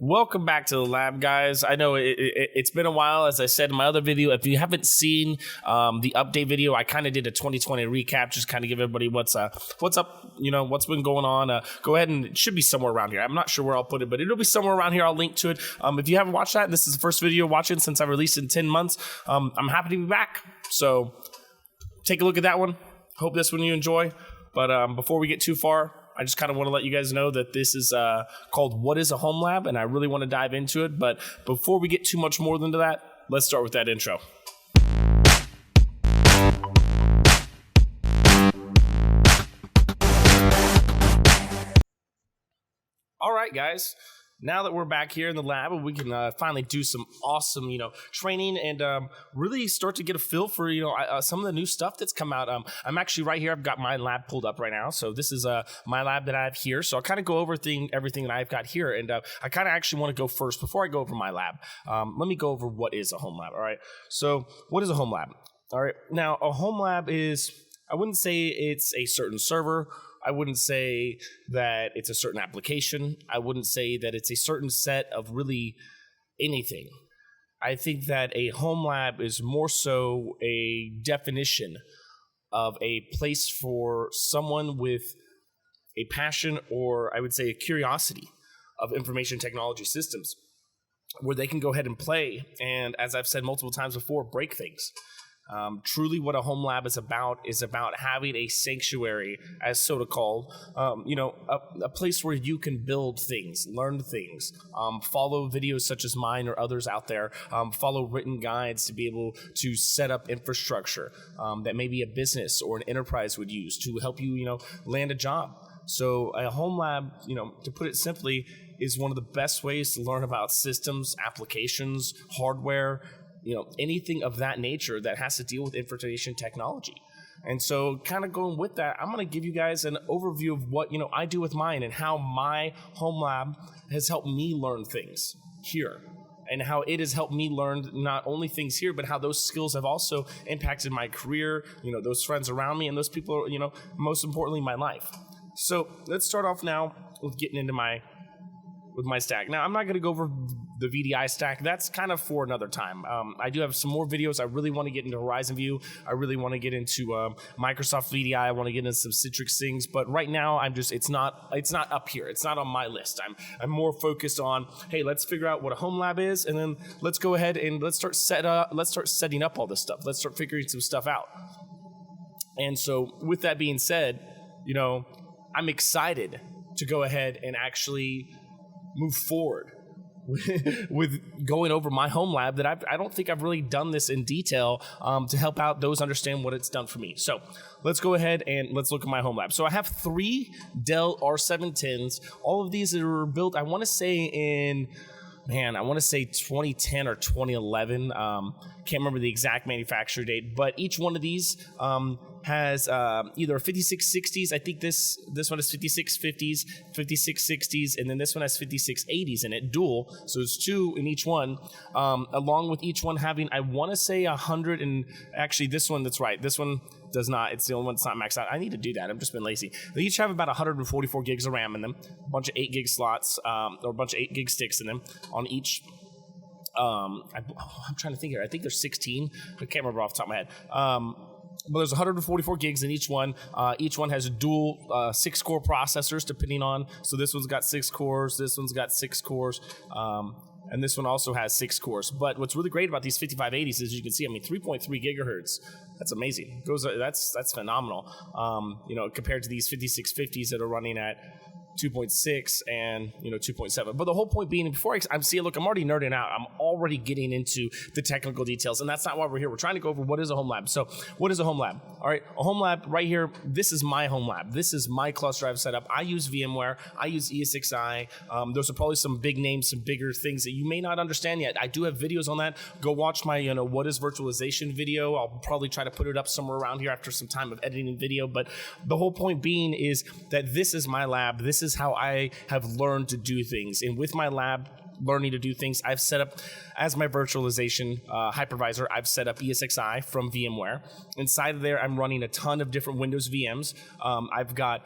Welcome back to the lab, guys. I know it's been a while, as I said in my other video. If you haven't seen the update video, I kind of did a 2020 recap, just kind of give everybody what's up, what's been going on. Go ahead, and it should be somewhere around here. I'm not sure where I'll put it, but it'll be somewhere around here. I'll link to it. If you haven't watched that, this is the first video watching since I released it in 10 months. I'm happy to be back. So take a look at that one. Hope this one you enjoy. But before we get too far, I just kind of want to let you guys know that this is called What is a Home Lab, and I really want to dive into it. But before we get too much more than that, let's start with that intro. All right, guys. Now that we're back here in the lab, we can finally do some awesome, training and really start to get a feel for, some of the new stuff that's come out. I'm actually right here. I've got my lab pulled up right now. So this is my lab that I have here. So I'll kind of go over everything that I've got here. And I kind of actually want to go first before I go over my lab. Let me go over what is a home lab. All right. So what is a home lab? All right. Now, a home lab is, I wouldn't say it's a certain server. I wouldn't say that it's a certain application. I wouldn't say that it's a certain set of really anything. I think that a home lab is more so a definition of a place for someone with a passion, or I would say a curiosity of information technology systems, where they can go ahead and play and, as I've said multiple times before, break things. Truly what a home lab is about having a sanctuary, as so to call, a place where you can build things, learn things, follow videos such as mine or others out there, follow written guides to be able to set up infrastructure that maybe a business or an enterprise would use to help you, land a job. So a home lab, to put it simply, is one of the best ways to learn about systems, applications, hardware, anything of that nature that has to deal with information technology. And so kind of going with that, I'm going to give you guys an overview of what, I do with mine and how my home lab has helped me learn things here, and how it has helped me learn not only things here, but how those skills have also impacted my career, those friends around me, and those people, most importantly, my life. So let's start off now with getting into my stack. Now, I'm not going to go over the VDI stack. That's kind of for another time. I do have some more videos. I really want to get into Horizon View. I really want to get into Microsoft VDI. I want to get into some Citrix things. But right now, it's not up here. It's not on my list. I'm more focused on, hey, let's figure out what a home lab is, and then let's go ahead and let's start setting up all this stuff. Let's start figuring some stuff out. And so, with that being said, I'm excited to go ahead and actually move forward with going over my home lab that I don't think I've really done this in detail to help out those understand what it's done for me. So let's go ahead and let's look at my home lab. So I have 3 Dell R710s. All of these that were built, I want to say 2010 or 2011. Can't remember the exact manufacturer date, but each one of these has either a 5660s. I think this one has 5650s, 5660s, and then this one has 5680s in it, dual. So it's 2 in each one, along with each one having, I want to say 100, and actually this one, that's right. This one does not. It's the only one that's not maxed out. I need to do that. I've just been lazy. They each have about 144 gigs of RAM in them, a bunch of 8 gig slots, or a bunch of 8 gig sticks in them on each. I'm trying to think here. I think there's 16. I can't remember off the top of my head. But there's 144 gigs in each one. Each one has dual 6-core processors, depending on. So this one's got 6 cores. This one's got 6 cores. And this one also has 6 cores. But what's really great about these 5580s is you can see, 3.3 gigahertz. That's amazing. That's phenomenal. Compared to these 5650s that are running at 2.6 and 2.7. But the whole point being, before I'm already nerding out. I'm already getting into the technical details, and that's not why we're here. We're trying to go over what is a home lab. So what is a home lab? All right, a home lab right here. This is my home lab. This is my cluster I've set up. I use VMware. I use ESXi. Those are probably some big names, some bigger things that you may not understand yet. I do have videos on that. Go watch my what is virtualization video. I'll probably try to put it up somewhere around here after some time of editing video. But the whole point being is that this is my lab. This is how I have learned to do things. And with my lab, learning to do things. I've set up, as my virtualization hypervisor, I've set up ESXi from VMware. Inside of there, I'm running a ton of different Windows VMs. I've got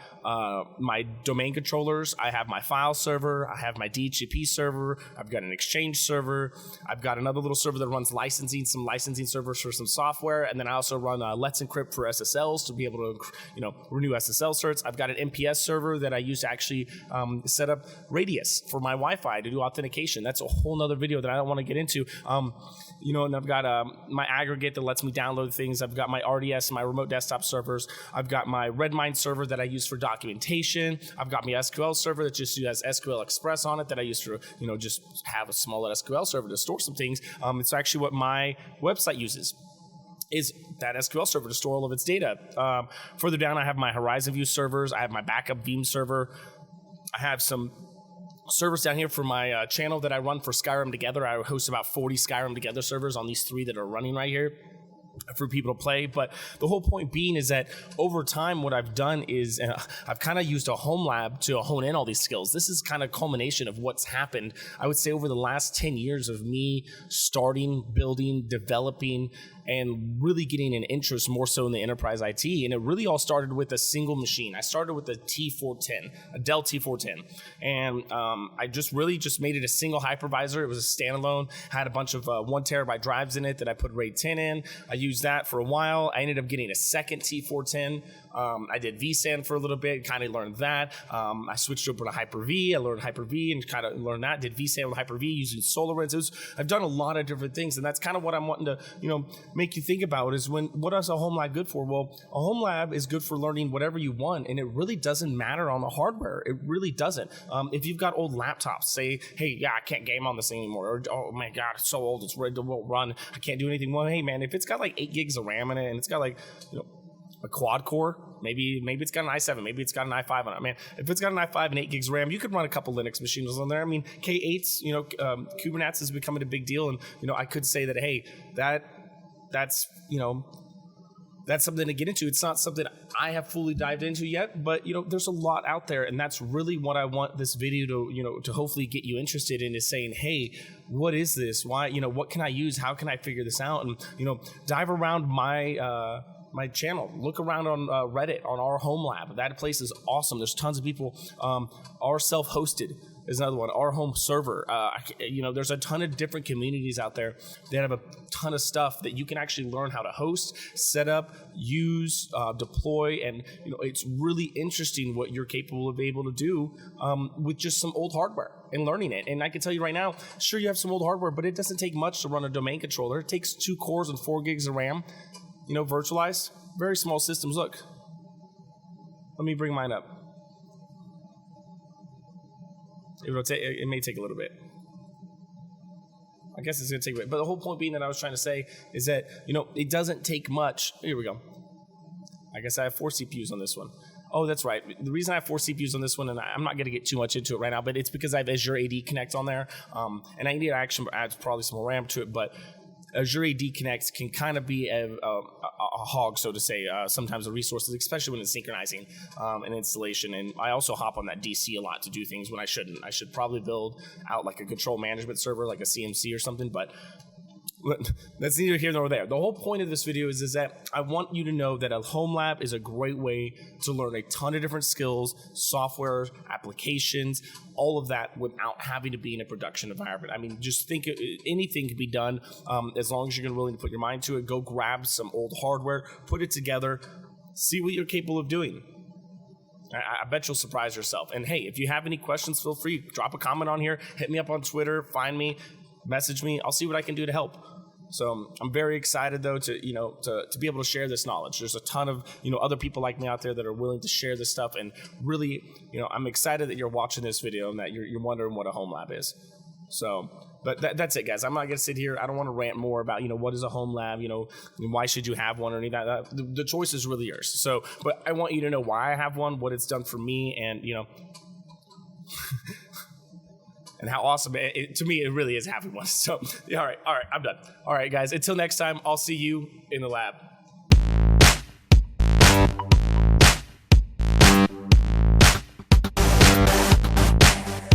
my domain controllers. I have my file server. I have my DHCP server. I've got an Exchange server. I've got another little server that runs some licensing servers for some software. And then I also run Let's Encrypt for SSLs to be able to, renew SSL certs. I've got an MPS server that I use to actually set up Radius for my Wi-Fi to do authentication. That's a whole nother video that I don't want to get into. And I've got my aggregate that lets me download things. I've got my RDS, my remote desktop servers. I've got my Redmine server that I use for documentation. I've got my SQL server that just has SQL Express on it that I use for, just have a small SQL server to store some things. It's actually what my website uses, is that SQL server to store all of its data. Further down, I have my Horizon View servers. I have my backup Veeam server. I have some servers down here for my channel that I run for Skyrim Together. I host about 40 Skyrim Together servers on these 3 that are running right here for people to play. But the whole point being is that over time, what I've done is I've kind of used a home lab to hone in all these skills. This is kind of culmination of what's happened, I would say, over the last 10 years of me starting, building, developing, and really getting an interest more so in the enterprise IT. And it really all started with a single machine. I started with a T410, a Dell T410. And I just made it a single hypervisor. It was a standalone, had a bunch of 1 terabyte drives in it that I put RAID 10 in. I used that for a while. I ended up getting a second T410. I did vSAN for a little bit, kind of learned that. I switched over to Hyper-V. I learned Hyper-V and kind of learned that. Did vSAN with Hyper-V using SolarWinds. I've done a lot of different things, and that's kind of what I'm wanting to, make you think about is what is a home lab good for? Well, a home lab is good for learning whatever you want, and it really doesn't matter on the hardware. It really doesn't. If you've got old laptops, say, hey, yeah, I can't game on this thing anymore, or oh my God, it's so old, it won't run, I can't do anything. Well, hey man, if it's got like 8 gigs of RAM in it, and it's got like, a quad core, maybe it's got an i7, maybe it's got an i5 on it. Man, if it's got an i5 and 8 gigs of RAM, you could run a couple Linux machines on there. I mean, K8s, Kubernetes is becoming a big deal, and I could say that, hey, that's something to get into. It's not something I have fully dived into yet, but there's a lot out there, and that's really what I want this video to to hopefully get you interested in, is saying, hey, what is this? Why, what can I use? How can I figure this out? And dive around my channel. Look around on Reddit, on our home lab. That place is awesome. There's tons of people. Our self-hosted is another one. Our home server. There's a ton of different communities out there that have a ton of stuff that you can actually learn how to host, set up, use, deploy, and it's really interesting what you're capable of able to do with just some old hardware and learning it. And I can tell you right now, sure, you have some old hardware, but it doesn't take much to run a domain controller. It takes 2 cores and 4 gigs of RAM. Virtualized, very small systems. Look, let me bring mine up. It may take a little bit. I guess it's going to take a bit. But the whole point being that I was trying to say is that, it doesn't take much. Here we go. I guess I have 4 CPUs on this one. Oh, that's right. The reason I have 4 CPUs on this one, and I'm not going to get too much into it right now, but it's because I have Azure AD Connect on there. And I need to actually add probably some more RAM to it, but Azure AD Connect can kind of be a hog, so to say, sometimes the resources, especially when it's synchronizing an installation. And I also hop on that DC a lot to do things when I shouldn't. I should probably build out like a control management server, like a CMC or something, but that's neither here nor there. The whole point of this video is that I want you to know that a home lab is a great way to learn a ton of different skills, software, applications, all of that without having to be in a production environment. I mean, just think anything can be done as long as you're willing to put your mind to it. Go grab some old hardware, put it together, see what you're capable of doing. I bet you'll surprise yourself. And hey, if you have any questions, feel free. Drop a comment on here. Hit me up on Twitter. Find me. Message me. I'll see what I can do to help. So I'm very excited, though, to be able to share this knowledge. There's a ton of other people like me out there that are willing to share this stuff, and really, I'm excited that you're watching this video and that you're wondering what a home lab is. So, but that's it, guys. I'm not going to sit here. I don't want to rant more about what is a home lab, why should you have one or any of that. The choice is really yours. So, but I want you to know why I have one, what it's done for me, and and how awesome to me it really is having one. So, all right, I'm done. All right, guys, until next time, I'll see you in the lab.